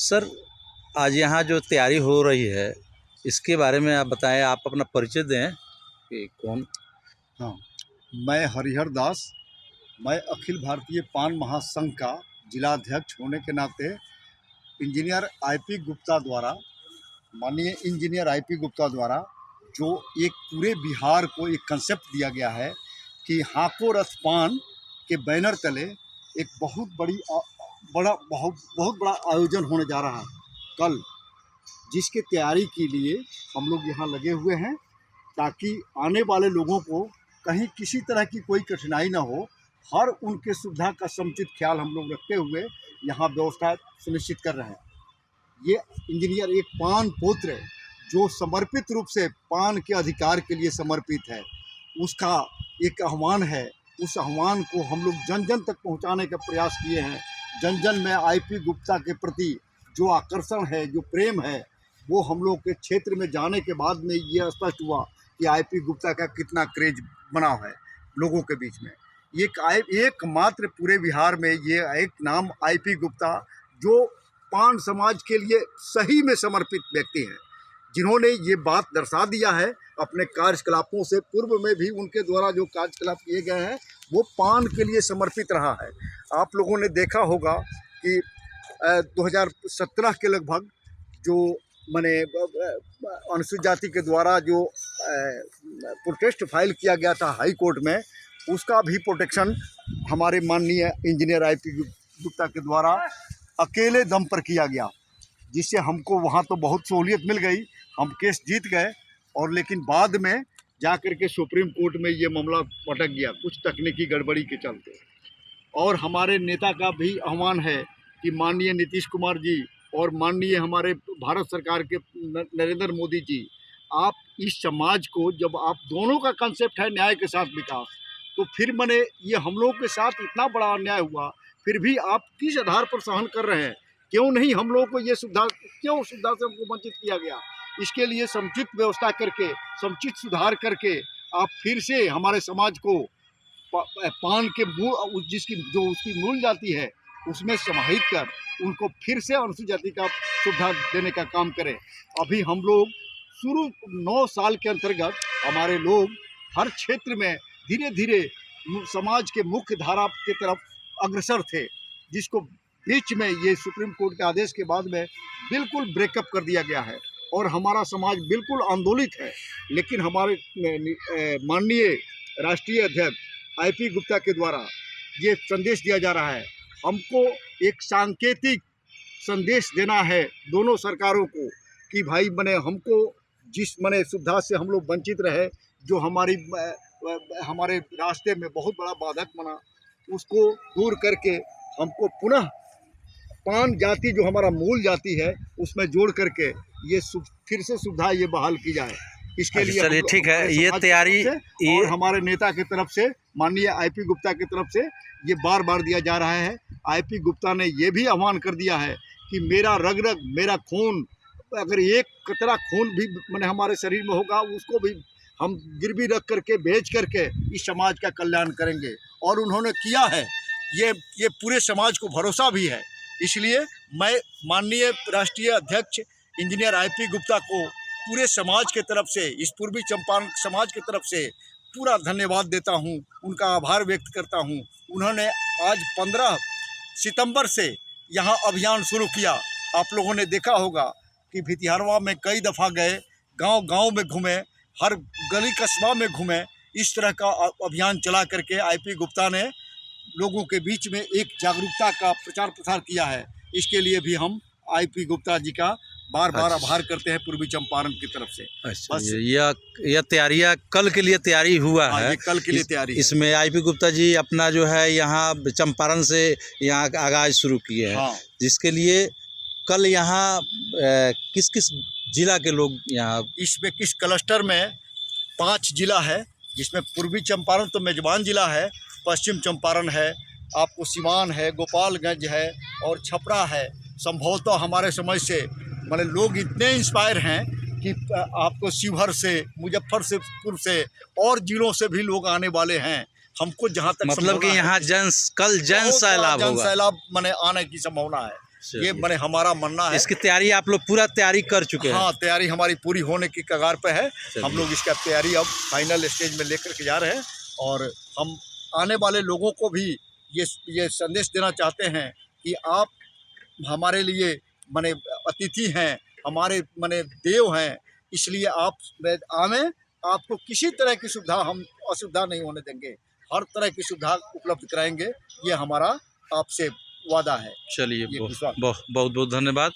Sir, आज यहाँ जो तैयारी हो रही है, इसके बारे में आप बताएं। आप अपना परिचय दें कि कौन। हाँ, मैं हरिहर दास, मैं अखिल भारतीय पान महासंघ का जिलाध्यक्ष होने के नाते इंजीनियर आईपी गुप्ता द्वारा, माननीय इंजीनियर आईपी गुप्ता द्वारा जो एक पूरे बिहार को एक कंसेप्ट दिया गया है कि हाको रथ पान के बैनर तले एक बहुत बड़ा आयोजन होने जा रहा है कल, जिसके तैयारी के लिए हम लोग यहाँ लगे हुए हैं ताकि आने वाले लोगों को कहीं किसी तरह की कोई कठिनाई ना हो। हर उनके सुविधा का समुचित ख्याल हम लोग रखते हुए यहाँ व्यवस्था सुनिश्चित कर रहे हैं। ये इंजीनियर एक पान पुत्र जो समर्पित रूप से पान के अधिकार के लिए समर्पित है, उसका एक आह्वान है। उस आह्वान को हम लोग जन जन तक पहुँचाने का प्रयास किए हैं। जन जन में आईपी गुप्ता के प्रति जो आकर्षण है, जो प्रेम है, वो हम लोग के क्षेत्र में जाने के बाद में ये स्पष्ट हुआ कि आईपी गुप्ता का कितना क्रेज बना है लोगों के बीच में। एकमात्र पूरे बिहार में ये एक नाम आईपी गुप्ता जो पान समाज के लिए सही में समर्पित व्यक्ति हैं, जिन्होंने ये बात दर्शा दिया है अपने कार्यकलापों से। पूर्व में भी उनके द्वारा जो कार्यकलाप किए गए हैं वो पान के लिए समर्पित रहा है। आप लोगों ने देखा होगा कि 2017 के लगभग जो माने अनुसूचित जाति के द्वारा जो प्रोटेस्ट फाइल किया गया था हाई कोर्ट में, उसका भी प्रोटेक्शन हमारे माननीय इंजीनियर आईपी गुप्ता के द्वारा अकेले दम पर किया गया, जिससे हमको वहाँ तो बहुत सहूलियत मिल गई, हम केस जीत गए। और लेकिन बाद में जा कर के सुप्रीम कोर्ट में ये मामला पटक गया कुछ तकनीकी गड़बड़ी के चलते। और हमारे नेता का भी आह्वान है कि माननीय नीतीश कुमार जी और माननीय हमारे भारत सरकार के नरेंद्र मोदी जी, आप इस समाज को, जब आप दोनों का कंसेप्ट है न्याय के साथ विकास, तो फिर मैंने ये हम लोग के साथ इतना बड़ा अन्याय हुआ, फिर भी आप किस आधार पर सहन कर रहे हैं? क्यों नहीं हम लोगों को ये सुविधा से हमको वंचित किया गया? इसके लिए समुचित व्यवस्था करके, समुचित सुधार करके आप फिर से हमारे समाज को पान के मूल, उसकी मूल जाति है, उसमें समाहित कर उनको फिर से अनुसूचित जाति का सुविधा देने का काम करें। अभी हम लोग शुरू 9 साल के अंतर्गत हमारे लोग हर क्षेत्र में धीरे धीरे समाज के मुख्य धारा की तरफ अग्रसर थे, जिसको बीच में ये सुप्रीम कोर्ट के आदेश के बाद में बिल्कुल ब्रेकअप कर दिया गया है और हमारा समाज बिल्कुल आंदोलित है। लेकिन हमारे माननीय राष्ट्रीय अध्यक्ष आईपी गुप्ता के द्वारा ये संदेश दिया जा रहा है, हमको एक सांकेतिक संदेश देना है दोनों सरकारों को कि भाई बने हमको जिस मने सुविधा से हम लोग वंचित रहे, जो हमारे रास्ते में बहुत बड़ा बाधक बना, उसको दूर करके हमको पुनः पान जाति जो हमारा मूल जाति है उसमें जोड़ करके ये फिर से सुविधा ये बहाल की जाए। इसके लिए चलिए ठीक है, ये तैयारी और हमारे नेता की तरफ से, माननीय आईपी गुप्ता की तरफ से ये बार बार दिया जा रहा है। आईपी गुप्ता ने ये भी आह्वान कर दिया है कि मेरा रग रग, मेरा खून, अगर एक कतरा खून भी मैंने हमारे शरीर में होगा, उसको भी हम गिरवी रख करके बेच करके इस समाज का कल्याण करेंगे। और उन्होंने किया है, ये पूरे समाज को भरोसा भी है। इसलिए मैं माननीय राष्ट्रीय अध्यक्ष इंजीनियर आईपी गुप्ता को पूरे समाज के तरफ से, इस पूर्वी चंपारण समाज की तरफ से पूरा धन्यवाद देता हूं, उनका आभार व्यक्त करता हूं। उन्होंने आज 15 सितंबर से यहां अभियान शुरू किया। आप लोगों ने देखा होगा कि भितिहारवा में कई दफ़ा गए, गांव-गांव में घूमे, हर गली कस्बा में घूमे। इस तरह का अभियान चला करके आईपी गुप्ता ने लोगों के बीच में एक जागरूकता का प्रचार प्रसार किया है। इसके लिए भी हम आईपी गुप्ता जी का बार बार आभार करते हैं पूर्वी चंपारण की तरफ से। अच्छा, यह तैयारियाँ कल के लिए तैयारी हुआ है। ये कल के लिए तैयारी इसमें आईपी गुप्ता जी अपना जो है यहाँ चंपारण से यहाँ आगाज शुरू किए हैं। हाँ। जिसके लिए कल यहाँ किस किस जिला के लोग यहाँ, इसमें किस क्लस्टर में 5 जिला है, जिसमें पूर्वी चंपारण तो मेजबान जिला है, पश्चिम चंपारण है, आपको सिवान है, गोपालगंज है और छपरा है। संभवतः हमारे समझ से मतलब लोग इतने इंस्पायर हैं कि आपको शिवहर से, मुजफ्फरपुर से और जिलों से भी लोग आने वाले हैं। हमको जहाँ तक मतलब कि यहाँ कल जन सैलाब होगा, जन सैलाब माने आने की संभावना है। चलिए। ये मैंने हमारा मानना है। इसकी तैयारी आप लोग पूरा तैयारी कर चुके हैं? हाँ, तैयारी हमारी पूरी होने की कगार पे है। चलिए। हम लोग इसका तैयारी अब फाइनल स्टेज में लेकर के जा रहे हैं और हम आने वाले लोगों को भी ये संदेश देना चाहते हैं कि आप हमारे लिए माने अतिथि हैं, हमारे माने देव हैं, इसलिए आप आवें। आपको किसी तरह की सुविधा हम असुविधा नहीं होने देंगे, हर तरह की सुविधा उपलब्ध कराएंगे, ये हमारा आपसे वादा है। चलिए, ये बहुत विश्वास। बहुत बहुत धन्यवाद।